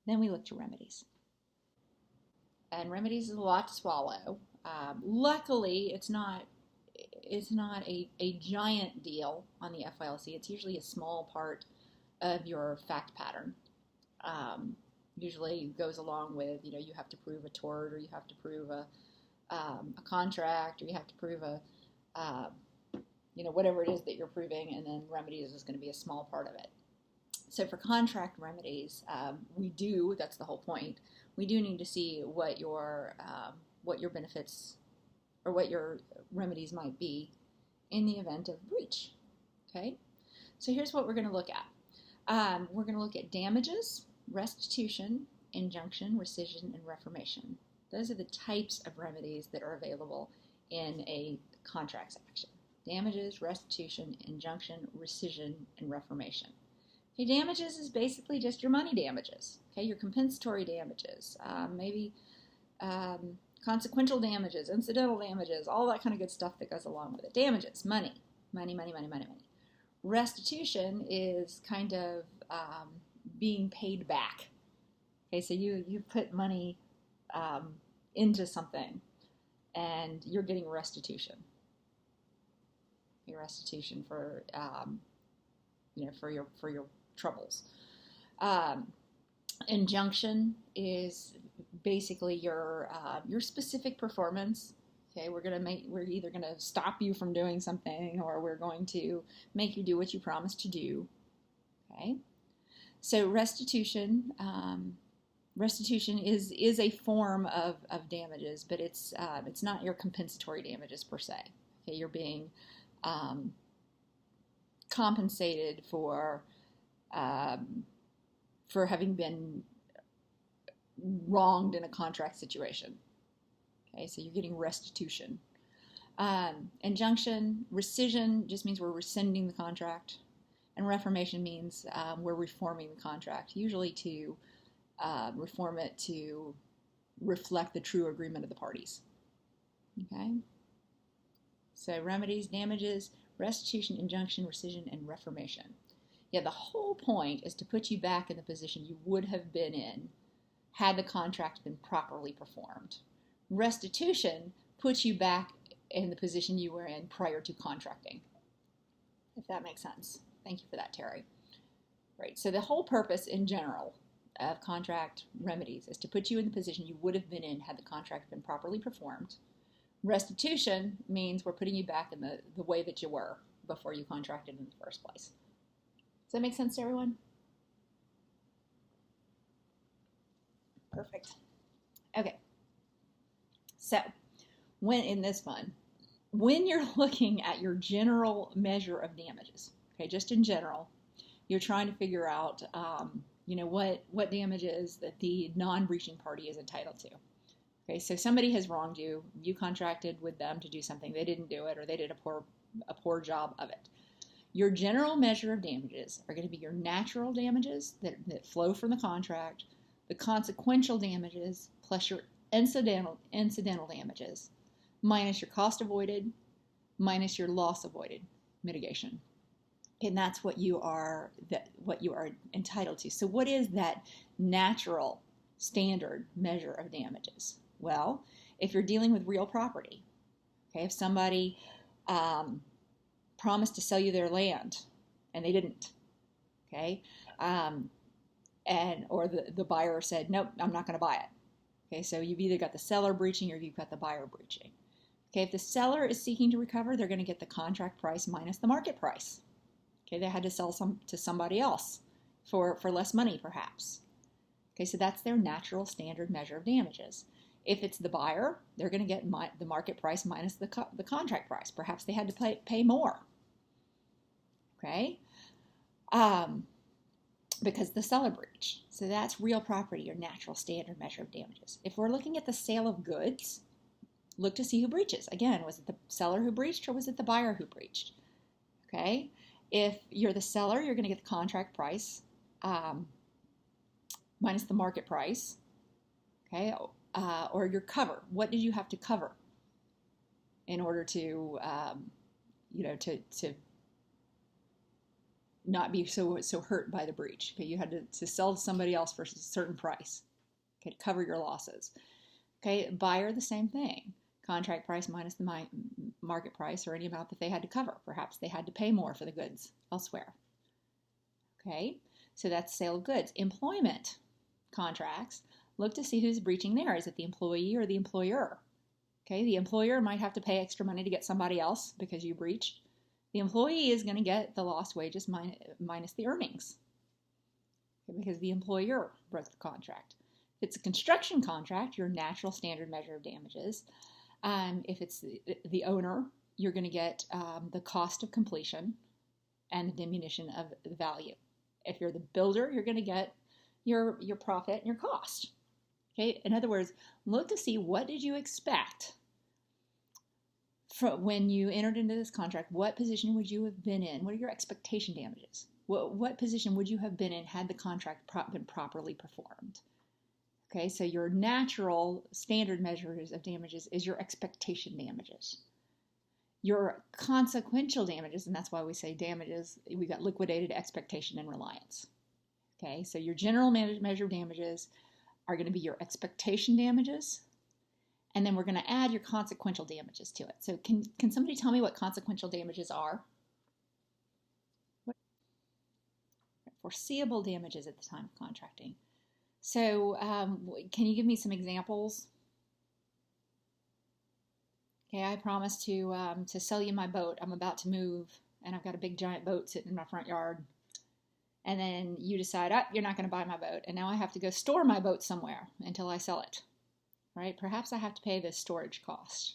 Then we look to remedies. And remedies is a lot to swallow. Luckily, it's not a giant deal on the FILC. It's usually a small part of your fact pattern. Usually goes along with, you have to prove a tort, or you have to prove a contract, or you have to prove whatever it is that you're proving, and then remedies is going to be a small part of it. So for contract remedies, that's the whole point, we do need to see what your benefits or what your remedies might be in the event of breach. Okay, so here's what we're going to look at. We're going to look at damages, restitution, injunction, rescission, and reformation. Those are the types of remedies that are available in a contracts action. Damages, restitution, injunction, rescission, and reformation. Okay, damages is basically just your money damages. Okay, your compensatory damages, maybe consequential damages, incidental damages, all that kind of good stuff that goes along with it. Damages, money. Restitution is kind of being paid back. Okay, so you put money into something, and you're getting restitution. Your restitution for for your troubles. Injunction is basically your specific performance. Okay, we're either gonna stop you from doing something, or we're going to make you do what you promised to do. Okay, so restitution is a form of damages, but it's not your compensatory damages per se. Okay, you're being compensated for having been wronged in a contract situation. Okay, so you're getting restitution. Injunction, rescission just means we're rescinding the contract, and reformation means we're reforming the contract, usually to reform it to reflect the true agreement of the parties. Okay, so remedies, damages, restitution, injunction, rescission, and reformation. Yeah, the whole point is to put you back in the position you would have been in had the contract been properly performed. Restitution puts you back in the position you were in prior to contracting, if that makes sense. Thank you for that, Terry. Right, so the whole purpose in general of contract remedies is to put you in the position you would have been in had the contract been properly performed. Restitution means we're putting you back in the way that you were before you contracted in the first place. Does that make sense to everyone? Perfect. Okay. So, when you're looking at your general measure of damages, okay, just in general, you're trying to figure out, what damages that the non-breaching party is entitled to. Okay, so somebody has wronged you. You contracted with them to do something. They didn't do it, or they did a poor job of it. Your general measure of damages are going to be your natural damages that flow from the contract, the consequential damages, plus your incidental damages, minus your cost avoided, minus your loss avoided mitigation. And that's what you are entitled to. So what is that natural standard measure of damages? Well, if you're dealing with real property, okay, if somebody promised to sell you their land and they didn't, okay, or the buyer said, nope, I'm not going to buy it. Okay, so you've either got the seller breaching or you've got the buyer breaching. Okay, if the seller is seeking to recover, they're going to get the contract price minus the market price. Okay, they had to sell some to somebody else for less money, perhaps. Okay, so that's their natural standard measure of damages. If it's the buyer, they're going to get the market price minus the contract price. Perhaps they had to pay more. Okay, because the seller breach. So that's real property, your natural standard measure of damages. If we're looking at the sale of goods, look to see who breaches. Again, was it the seller who breached or was it the buyer who breached? Okay, if you're the seller, you're going to get the contract price minus the market price. Okay, or your cover. What did you have to cover in order to, to not be so hurt by the breach. Okay, you had to sell to somebody else for a certain price. Okay, to cover your losses. Okay, buyer, the same thing. Contract price minus the market price, or any amount that they had to cover. Perhaps they had to pay more for the goods elsewhere. Okay, so that's sale of goods. Employment contracts, look to see who's breaching there. Is it the employee or the employer? Okay, the employer might have to pay extra money to get somebody else because you breached. The employee is going to get the lost wages minus the earnings, okay, because the employer broke the contract. If it's a construction contract, your natural standard measure of damages. If it's the owner, you're going to get the cost of completion and the diminution of the value. If you're the builder, you're going to get your profit and your cost. Okay. In other words, look to see, what did you expect from when you entered into this contract? What position would you have been in? What are your expectation damages? What position would you have been in had the contract been properly performed? Okay, so your natural standard measures of damages is your expectation damages. Your consequential damages, and that's why we say damages, we got liquidated, expectation, and reliance. Okay, so your general measure of damages are going to be your expectation damages, and then we're going to add your consequential damages to it. So can somebody tell me what consequential damages are? Foreseeable damages at the time of contracting. So can you give me some examples? Okay, I promised to sell you my boat. I'm about to move, and I've got a big giant boat sitting in my front yard. And then you decide, you're not going to buy my boat, and now I have to go store my boat somewhere until I sell it. Right? Perhaps I have to pay the storage cost.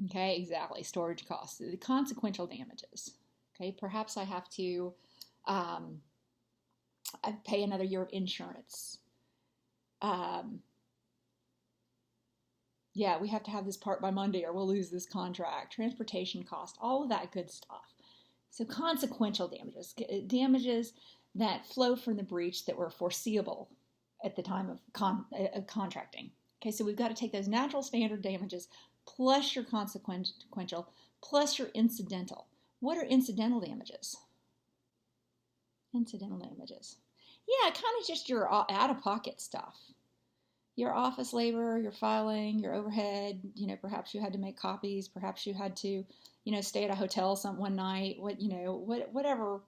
Okay, exactly, storage costs. The consequential damages. Okay, perhaps I have to pay another year of insurance. Yeah, we have to have this part by Monday or we'll lose this contract. Transportation cost, all of that good stuff. So consequential damages, damages that flow from the breach that were foreseeable at the time of contracting. Okay, so we've got to take those natural standard damages plus your consequential plus your incidental. What are incidental damages? Incidental damages. Yeah, kind of just your out-of-pocket stuff. Your office labor, your filing, your overhead, perhaps you had to make copies, perhaps you had to, stay at a hotel one night, whatever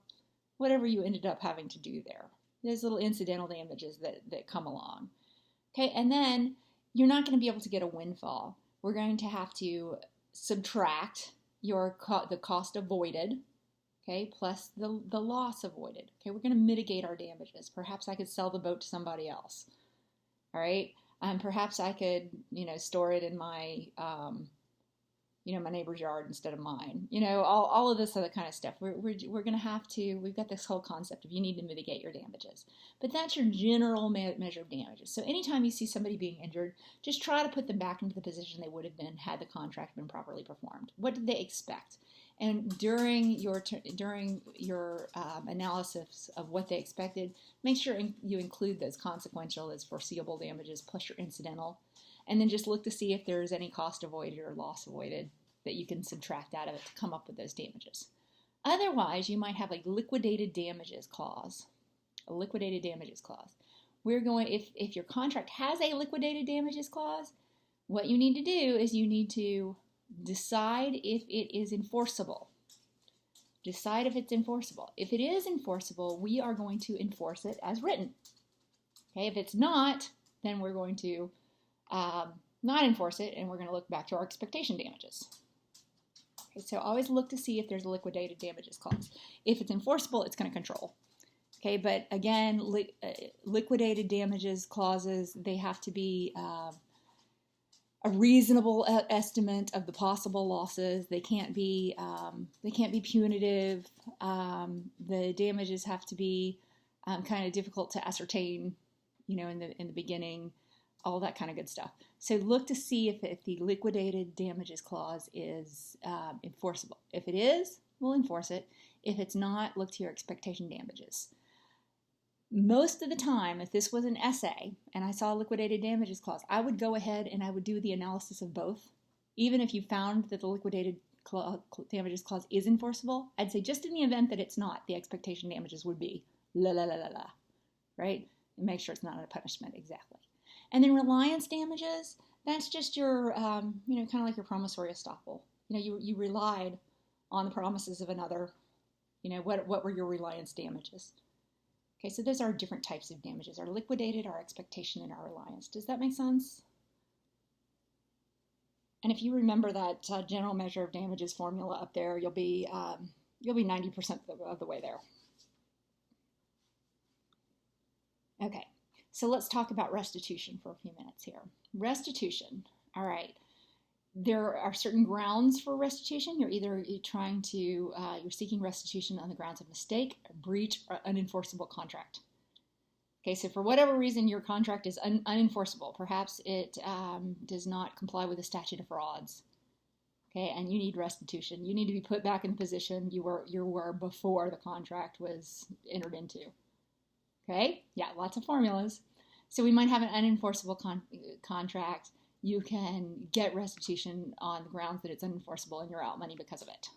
you ended up having to do there. There's little incidental damages that come along. Okay, and then you're not going to be able to get a windfall. We're going to have to subtract the cost avoided, okay, plus the loss avoided. Okay, we're going to mitigate our damages. Perhaps I could sell the boat to somebody else. All right. Perhaps I could, store it in my, my neighbor's yard instead of mine. All of this other kind of stuff. We're going to have to. We've got this whole concept of you need to mitigate your damages. But that's your general measure of damages. So anytime you see somebody being injured, just try to put them back into the position they would have been had the contract been properly performed. What did they expect? And during your analysis of what they expected, make sure you include those consequential, those foreseeable damages, plus your incidental, and then just look to see if there's any cost avoided or loss avoided that you can subtract out of it to come up with those damages. Otherwise, you might have a liquidated damages clause. A liquidated damages clause. If your contract has a liquidated damages clause, what you need to do is you need to decide if it is enforceable. Decide if it's enforceable. If it is enforceable, we are going to enforce it as written. Okay, if it's not, then we're going to not enforce it, and we're going to look back to our expectation damages. Okay, so always look to see if there's a liquidated damages clause. If it's enforceable, it's going to control. Okay, but again, liquidated damages clauses, they have to be a reasonable estimate of the possible losses. They can't be punitive. The damages have to be kind of difficult to ascertain, in the beginning, all that kind of good stuff. So look to see if the liquidated damages clause is enforceable. If it is, we'll enforce it. If it's not, look to your expectation damages. Most of the time, if this was an essay and I saw a liquidated damages clause, I would go ahead and I would do the analysis of both. Even if you found that the liquidated damages clause is enforceable, I'd say just in the event that it's not, the expectation damages would be la la la la la, right? And make sure it's not a punishment, exactly. And then reliance damages, that's just your, kind of like your promissory estoppel. You relied on the promises of another. What were your reliance damages? Okay, so those are different types of damages: our liquidated, our expectation, and our reliance. Does that make sense? And if you remember that general measure of damages formula up there, you'll be 90% of the way there. Okay, so let's talk about restitution for a few minutes here. Restitution, all right. There are certain grounds for restitution. You're seeking restitution on the grounds of mistake, breach, or unenforceable contract. Okay, so for whatever reason your contract is unenforceable, perhaps it does not comply with the statute of frauds. Okay, and you need restitution. You need to be put back in the position you were before the contract was entered into. Okay, yeah, lots of formulas. So we might have an unenforceable contract. You can get restitution on the grounds that it's unenforceable and you're out money because of it.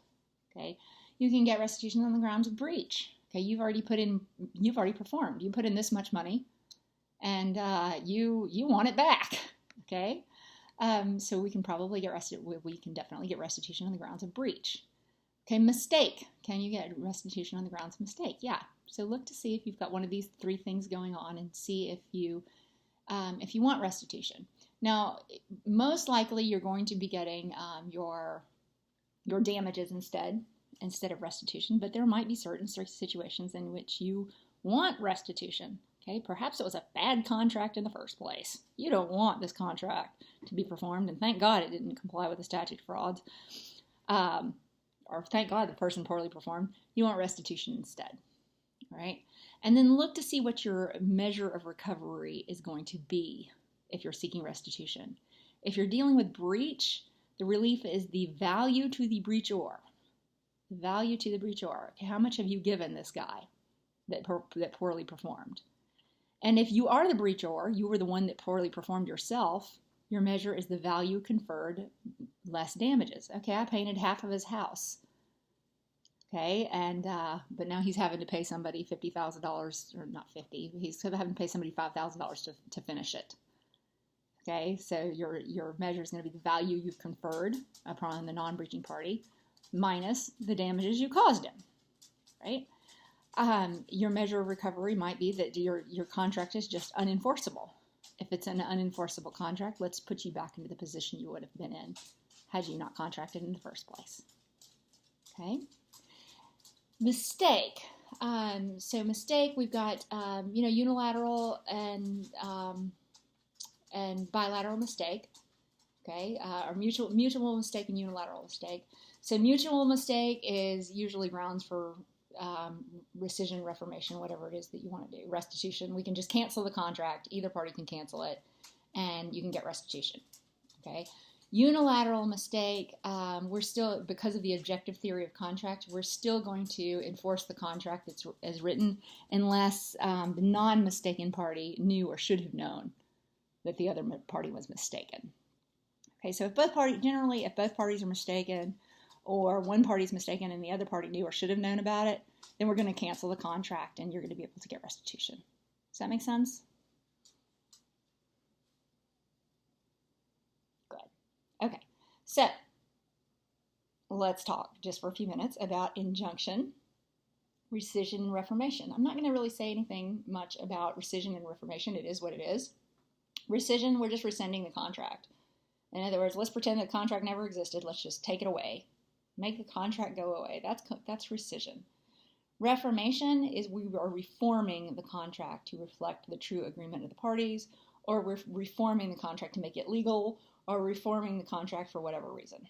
Okay, you can get restitution on the grounds of breach. Okay, you've already performed. You put in this much money, and you want it back. Okay, so we can probably get we can definitely get restitution on the grounds of breach. Okay, mistake. Can you get restitution on the grounds of mistake? Yeah. So look to see if you've got one of these three things going on, and see if you want restitution. Now, most likely you're going to be getting your damages instead of restitution, but there might be certain situations in which you want restitution. Okay, perhaps it was a bad contract in the first place. You don't want this contract to be performed, and thank God it didn't comply with the statute of frauds, or thank God the person poorly performed. You want restitution instead, right? And then look to see what your measure of recovery is going to be if you're seeking restitution. If you're dealing with breach, the relief is the value to the breachor. Value to the breachor. Okay, how much have you given this guy that poorly performed? And if you are the breachor, you were the one that poorly performed yourself, your measure is the value conferred less damages. Okay, I painted half of his house. Okay, and but now he's having to pay somebody $50,000, or not 50. He's having to pay somebody $5,000 to finish it. Okay, so your measure is going to be the value you've conferred upon the non-breaching party minus the damages you caused him, right? Your measure of recovery might be that your contract is just unenforceable. If it's an unenforceable contract, let's put you back into the position you would have been in had you not contracted in the first place. Okay. Mistake. So mistake, we've got unilateral and bilateral mistake. Okay, or mutual mistake and unilateral mistake. So mutual mistake is usually grounds for rescission, reformation, whatever it is that you want to do. Restitution, we can just cancel the contract. Either party can cancel it, and you can get restitution. Okay. Unilateral mistake, we're still, because of the objective theory of contract, we're still going to enforce the contract that's as written unless the non-mistaken party knew or should have known that the other party was mistaken. Okay, so if both parties are mistaken, or one party's mistaken and the other party knew or should have known about it, then we're going to cancel the contract and you're going to be able to get restitution. Does that make sense? Good. Okay, so let's talk just for a few minutes about injunction, rescission, and reformation. I'm not going to really say anything much about rescission and reformation. It is what it is. Rescission, we're just rescinding the contract. In other words, let's pretend the contract never existed. Let's just take it away. Make the contract go away. That's rescission. Reformation is we are reforming the contract to reflect the true agreement of the parties, or we're reforming the contract to make it legal, or reforming the contract for whatever reason.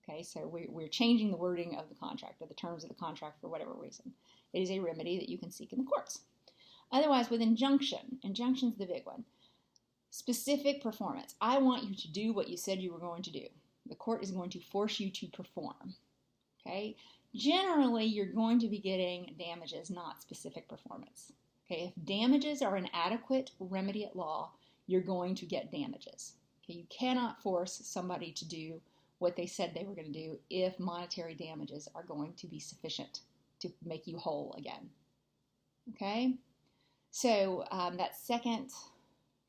Okay, so we're changing the wording of the contract or the terms of the contract for whatever reason. It is a remedy that you can seek in the courts. Otherwise, with injunction is the big one. Specific performance. I want you to do what you said you were going to do. The court is going to force you to perform. Okay? Generally, you're going to be getting damages, not specific performance. Okay? If damages are an adequate remedy at law, you're going to get damages. Okay? You cannot force somebody to do what they said they were going to do if monetary damages are going to be sufficient to make you whole again. Okay? So that second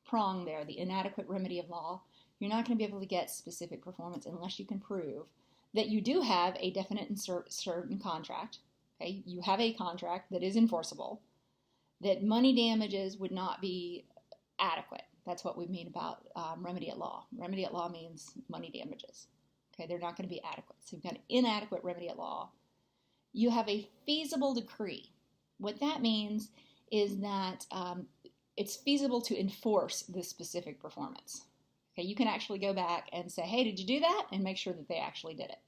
prong there, the inadequate remedy of law, you're not going to be able to get specific performance unless you can prove that you do have a definite and certain contract. Okay? You have a contract that is enforceable, that money damages would not be adequate. That's what we mean about remedy at law. Remedy at law means money damages. Okay, they're not going to be adequate. So you've got an inadequate remedy at law. You have a feasible decree. What that means is that it's feasible to enforce this specific performance. Okay, you can actually go back and say, hey, did you do that? And make sure that they actually did it.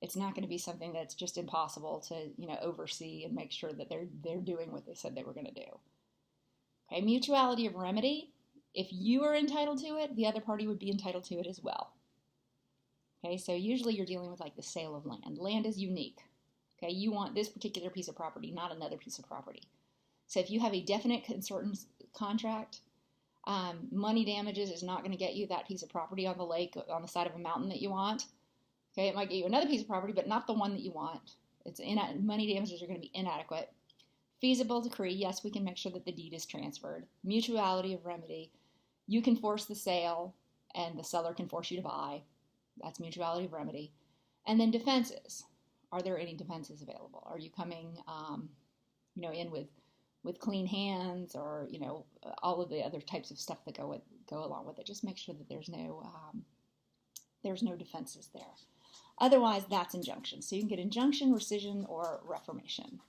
It's not going to be something that's just impossible to, oversee and make sure that they're doing what they said they were going to do. Okay, mutuality of remedy. If you are entitled to it, the other party would be entitled to it as well. Okay, so usually you're dealing with like the sale of land. Land is unique. Okay, you want this particular piece of property, not another piece of property. So if you have a definite and certain contract, money damages is not going to get you that piece of property on the lake, on the side of a mountain that you want. Okay, it might get you another piece of property, but not the one that you want. Money damages are going to be inadequate. Feasible decree, yes, we can make sure that the deed is transferred. Mutuality of remedy, you can force the sale and the seller can force you to buy. That's mutuality of remedy. And then defenses. Are there any defenses available? Are you coming, in with clean hands, or all of the other types of stuff that go along with it? Just make sure that there's no defenses there. Otherwise, that's injunction. So you can get injunction, rescission, or reformation.